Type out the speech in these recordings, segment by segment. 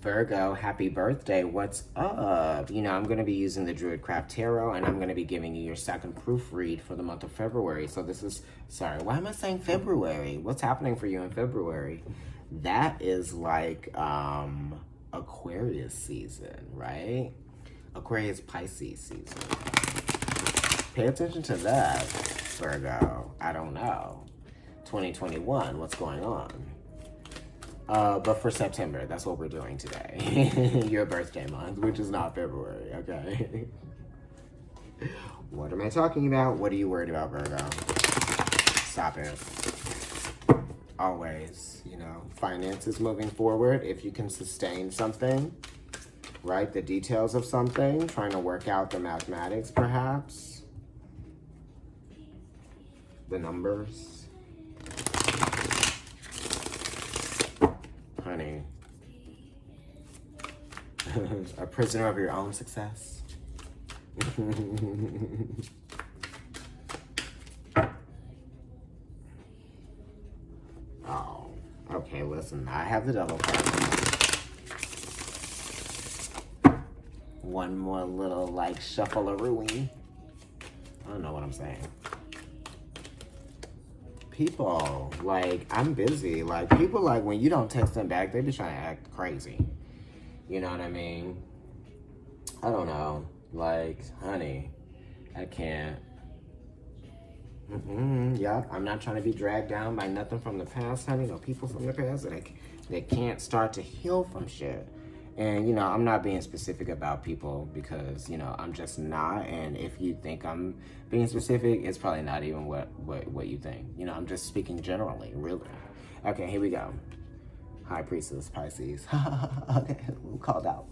Virgo, happy birthday. What's up? You know, I'm going to be using the Druidcraft Tarot, and I'm going to be giving you your second proofread for the month of February. So this is, sorry, why am I saying February? What's happening for you in February? That is like Aquarius season, right? Aquarius Pisces season. Pay attention to that, Virgo. I don't know. 2021, what's going on? But for September, that's what we're doing today. Your birthday month, which is not February, okay? What am I talking about? What are you worried about, Virgo? Stop it. Always, you know, finances moving forward. If you can sustain something, right? The details of something, trying to work out the mathematics, perhaps. The numbers. Honey, a prisoner of your own success. Oh, okay, listen, I have the double card. One more little, like, shuffle-a-rooing. I don't know what I'm saying. People, like, I'm busy. Like, people, like, when you don't text them back, they be trying to act crazy. You know what I mean? I don't know. Like, honey, I can't. Yeah, I'm not trying to be dragged down by nothing from the past, honey. No people from the past that can't start to heal from shit. And, you know, I'm not being specific about people because, you know, I'm just not. And if you think I'm being specific, it's probably not even what you think. You know, I'm just speaking generally, really. Okay, here we go. High Priestess, Pisces. Okay, called out.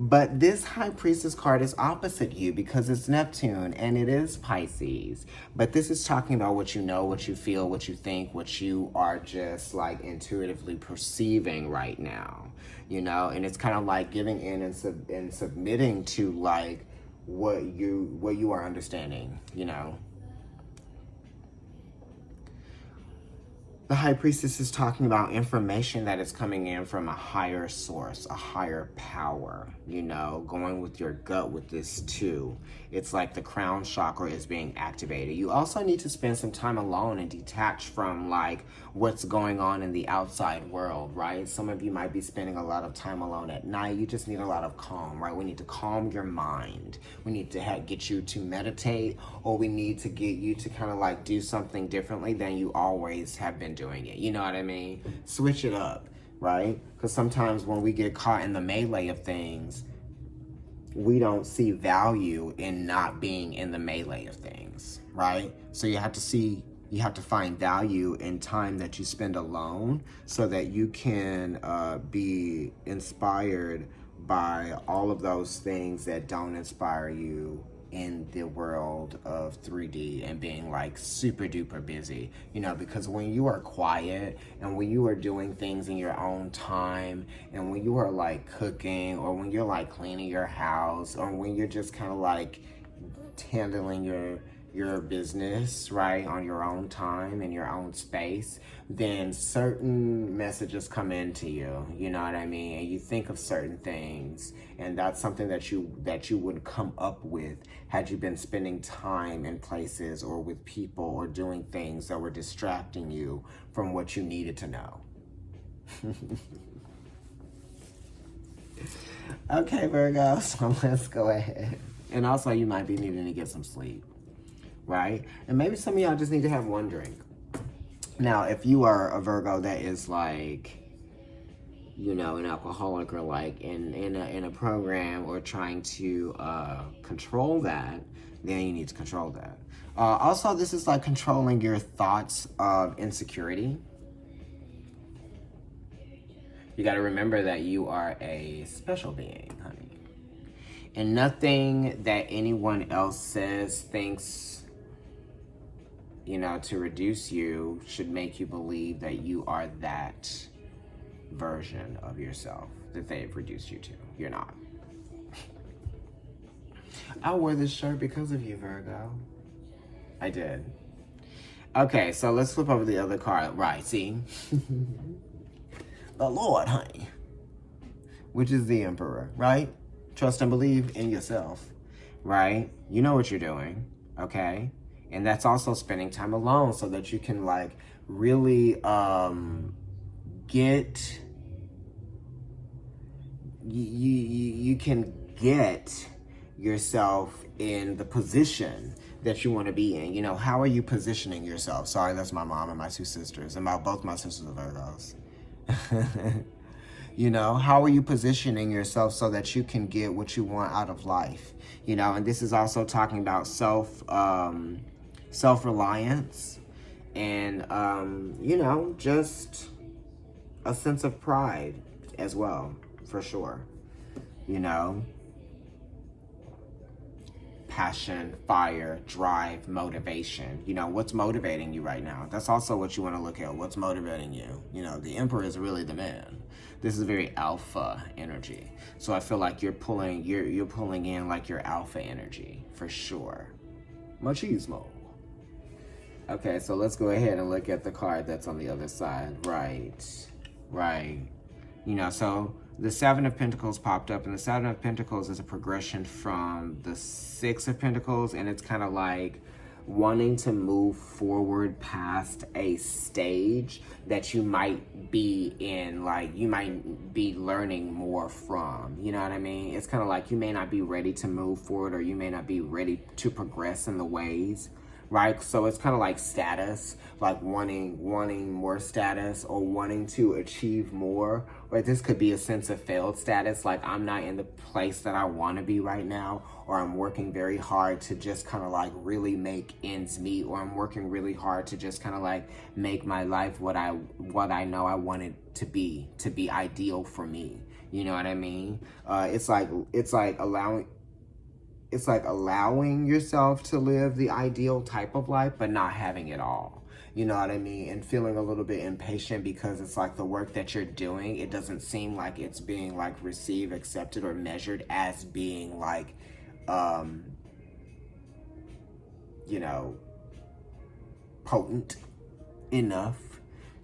But this High Priestess card is opposite you because it's Neptune and it is Pisces. But this is talking about what you know, what you feel, what you think, what you are just like intuitively perceiving right now, you know? And it's kind of like giving in and submitting to like what you are understanding, you know? The High Priestess is talking about information that is coming in from a higher source, a higher power, you know, going with your gut with this too. It's like the crown chakra is being activated. You also need to spend some time alone and detach from like what's going on in the outside world, right? Some of you might be spending a lot of time alone at night. You just need a lot of calm, right? We need to calm your mind. We need to get you to meditate, or we need to get you to kind of like do something differently than you always have been doing it. You know what I mean? Switch it up, right? Because sometimes when we get caught in the melee of things, we don't see value in not being in the melee of things, right? So you have to find value in time that you spend alone so that you can be inspired by all of those things that don't inspire you in the world of 3D and being like super duper busy, you know, because when you are quiet and when you are doing things in your own time and when you are like cooking or when you're like cleaning your house or when you're just kind of like handling your business, right, on your own time in your own space, then certain messages come into you, you know what I mean? And you think of certain things, and that's something that you would come up with had you been spending time in places or with people or doing things that were distracting you from what you needed to know. Okay, Virgo, so let's go ahead. And also, you might be needing to get some sleep, right? And maybe some of y'all just need to have one drink. Now, if you are a Virgo that is like, you know, an alcoholic or like in a program or trying to control that, then you need to control that. Also, this is like controlling your thoughts of insecurity. You got to remember that you are a special being, honey. And nothing that anyone else says, thinks, you know, to reduce you should make you believe that you are that version of yourself that they've reduced you to. You're not. I wore this shirt because of you, Virgo. I did. Okay, so let's flip over the other card. Right, see? The Lord, honey. Which is the Emperor, right? Trust and believe in yourself, right? You know what you're doing, okay? And that's also spending time alone so that you can, like, really get... You can get yourself in the position that you want to be in. You know, how are you positioning yourself? Sorry, that's my mom and my two sisters, and both my sisters are Virgos. You know, how are you positioning yourself so that you can get what you want out of life? You know, and this is also talking about self-reliance and, you know, just a sense of pride as well, for sure. You know, passion, fire, drive, motivation. You know, what's motivating you right now? That's also what you want to look at. What's motivating you? You know, the Emperor is really the man. This is very alpha energy. So I feel like you're pulling in like your alpha energy for sure. Machismo. Okay, so let's go ahead and look at the card that's on the other side. Right. You know, so the Seven of Pentacles popped up, and the Seven of Pentacles is a progression from the Six of Pentacles, and it's kind of like wanting to move forward past a stage that you might be in, like you might be learning more from, you know what I mean? It's kind of like you may not be ready to move forward, or you may not be ready to progress in the ways, right? So it's kind of like status, like wanting more status or wanting to achieve more. Or this could be a sense of failed status, like I'm not in the place that I want to be right now, or I'm working very hard to just kind of like really make ends meet, or I'm working really hard to just kind of like make my life what I know I want it to be ideal for me. You know what I mean? It's like allowing yourself to live the ideal type of life, but not having it all. You know what I mean? And feeling a little bit impatient because it's like the work that you're doing, it doesn't seem like it's being like received, accepted, or measured as being like, you know, potent enough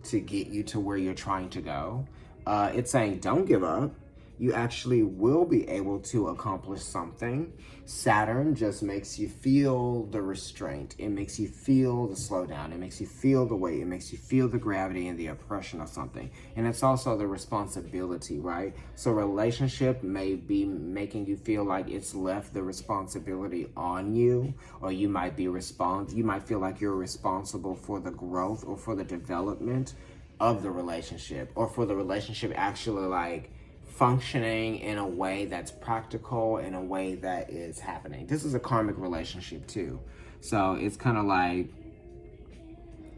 to get you to where you're trying to go. It's saying don't give up. You actually will be able to accomplish something. Saturn just makes you feel the restraint. It makes you feel the slowdown. It makes you feel the weight. It makes you feel the gravity and the oppression of something. And it's also the responsibility, right? So relationship may be making you feel like it's left the responsibility on you, or you might feel like you're responsible for the growth or for the development of the relationship, or for the relationship actually like functioning in a way that's practical, in a way that is happening. This is a karmic relationship too. So it's kind of like,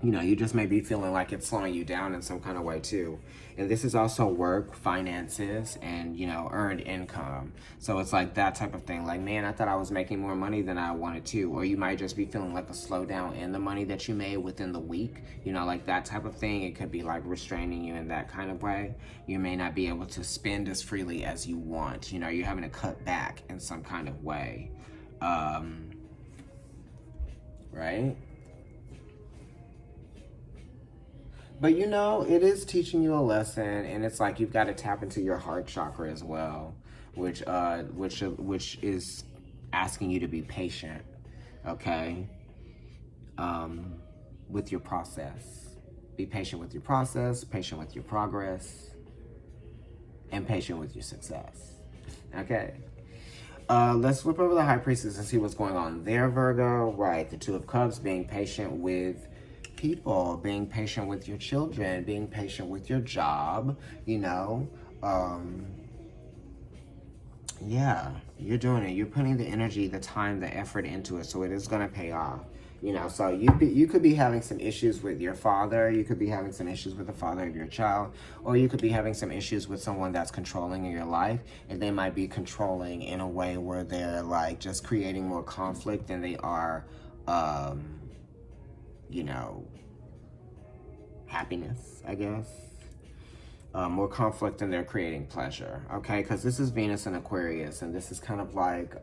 you know, you just may be feeling like it's slowing you down in some kind of way too. And this is also work, finances, and, you know, earned income. So it's like that type of thing. Like, man, I thought I was making more money than I wanted to. Or you might just be feeling like a slowdown in the money that you made within the week. You know, like that type of thing. It could be like restraining you in that kind of way. You may not be able to spend as freely as you want. You know, you're having to cut back in some kind of way. Right? But, you know, it is teaching you a lesson, and it's like you've got to tap into your heart chakra as well, which is asking you to be patient, okay, with your process. Be patient with your process, patient with your progress, and patient with your success, okay? Let's flip over the High Priestess and see what's going on there, Virgo. Right, the Two of Cups, being patient with people, being patient with your children, being patient with your job, you know. Yeah, you're doing it. You're putting the energy, the time, the effort into it, so it is going to pay off. You know, so you could be having some issues with your father. You could be having some issues with the father of your child. Or you could be having some issues with someone that's controlling in your life. And they might be controlling in a way where they're like just creating more conflict than they are, you know, happiness, I guess. More conflict than they're creating pleasure, okay? Because this is Venus in Aquarius, and this is kind of like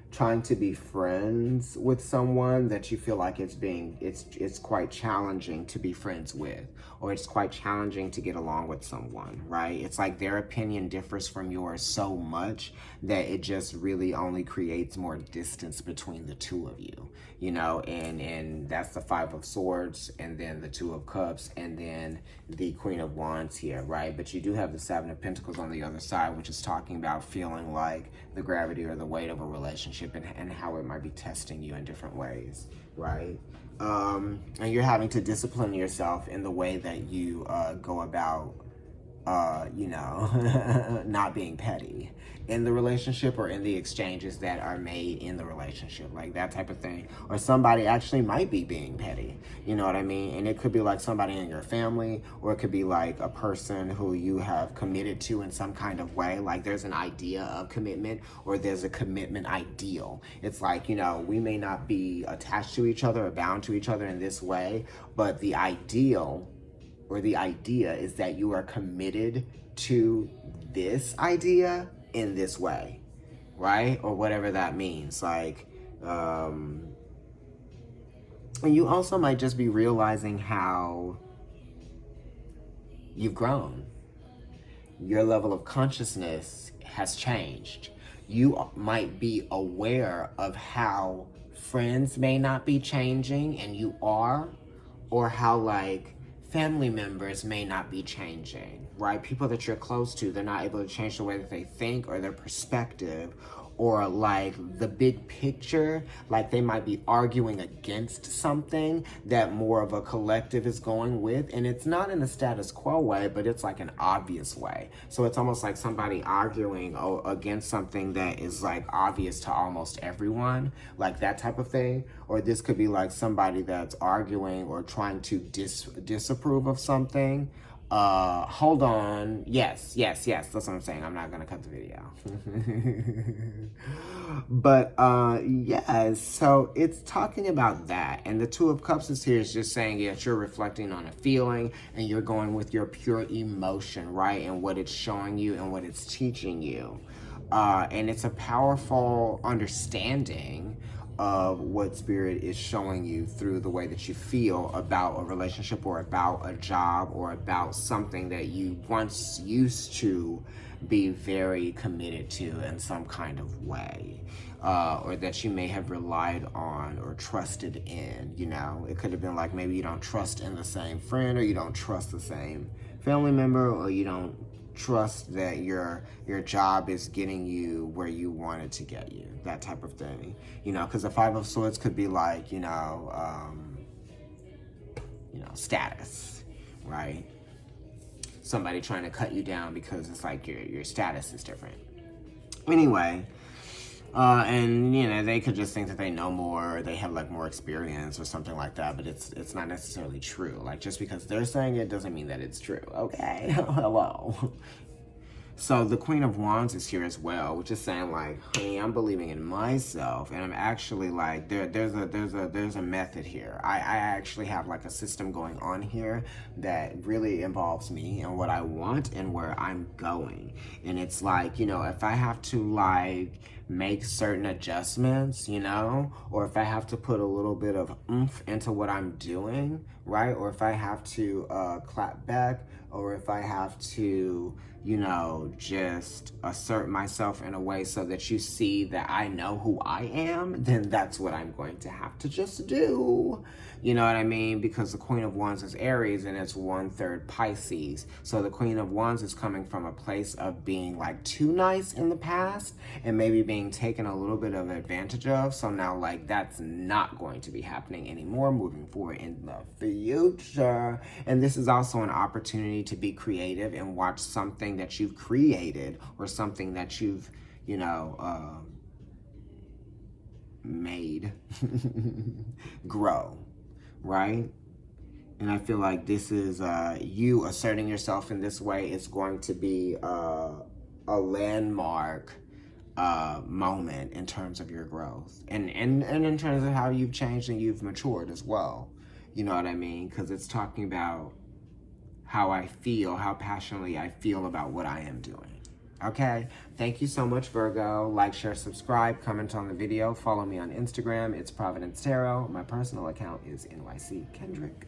trying to be friends with someone that you feel like it's quite challenging to be friends with, or it's quite challenging to get along with someone, right? It's like their opinion differs from yours so much that it just really only creates more distance between the two of you, you know, and that's the Five of Swords, and then the Two of Cups, and then the Queen of Wands here, right? But you do have the Seven of Pentacles on the other side, which is talking about feeling like the gravity or the weight of a relationship, and how it might be testing you in different ways, right? And you're having to discipline yourself in the way that you go about, you know, not being petty in the relationship, or in the exchanges that are made in the relationship, like that type of thing. Or somebody actually might be being petty, you know what I mean? And it could be like somebody in your family, or it could be like a person who you have committed to in some kind of way. Like there's an idea of commitment, or there's a commitment ideal. It's like, you know, we may not be attached to each other or bound to each other in this way, but the ideal, or the idea, is that you are committed to this idea in this way, right? Or whatever that means. Like, and you also might just be realizing how you've grown. Your level of consciousness has changed. You might be aware of how friends may not be changing and you are, or how like family members may not be changing, right? People that you're close to, they're not able to change the way that they think or their perspective, or like the big picture. Like they might be arguing against something that more of a collective is going with, and it's not in a status quo way, but it's like an obvious way. So it's almost like somebody arguing against something that is like obvious to almost everyone, like that type of thing. Or this could be like somebody that's arguing or trying to disapprove of something. Hold on. Yes, that's what I'm saying. I'm not gonna cut the video. But yes, so it's talking about that. And the Two of Cups is here is just saying that you're reflecting on a feeling, and you're going with your pure emotion, right? And what it's showing you and what it's teaching you. And it's a powerful understanding of what Spirit is showing you through the way that you feel about a relationship, or about a job, or about something that you once used to be very committed to in some kind of way, or that you may have relied on or trusted in. You know, it could have been like maybe you don't trust in the same friend, or you don't trust the same family member, or you don't trust that your job is getting you where you want it to get you, that type of thing. You know, because the Five of Swords could be like, you know, status, right? Somebody trying to cut you down because it's like your status is different. Anyway, and you know, they could just think that they know more, or they have like more experience or something like that, but it's not necessarily true. Like just because they're saying it doesn't mean that it's true. Okay. Hello. So the Queen of Wands is here as well, which is saying like, hey, I'm believing in myself, and I'm actually like, there's a method here. I actually have like a system going on here that really involves me and what I want and where I'm going. And it's like, you know, if I have to like make certain adjustments, you know, or if I have to put a little bit of oomph into what I'm doing, right? Or if I have to clap back, or if I have to, you know, just assert myself in a way so that you see that I know who I am, then that's what I'm going to have to just do. You know what I mean? Because the Queen of Wands is Aries, and it's 1/3 Pisces. So the Queen of Wands is coming from a place of being like too nice in the past, and maybe being taken a little bit of advantage of. So now like that's not going to be happening anymore moving forward in the future. And this is also an opportunity to be creative and watch something that you've created, or something that you've, you know, made grow, right? And I feel like this is you asserting yourself in this way is going to be a landmark moment in terms of your growth, and in terms of how you've changed and you've matured as well. You know what I mean? Because it's talking about how I feel, how passionately I feel about what I am doing. Okay, thank you so much, Virgo. Like, share, subscribe, comment on the video, follow me on Instagram. It's Providence Tarot. My personal account is NYC Kendrick.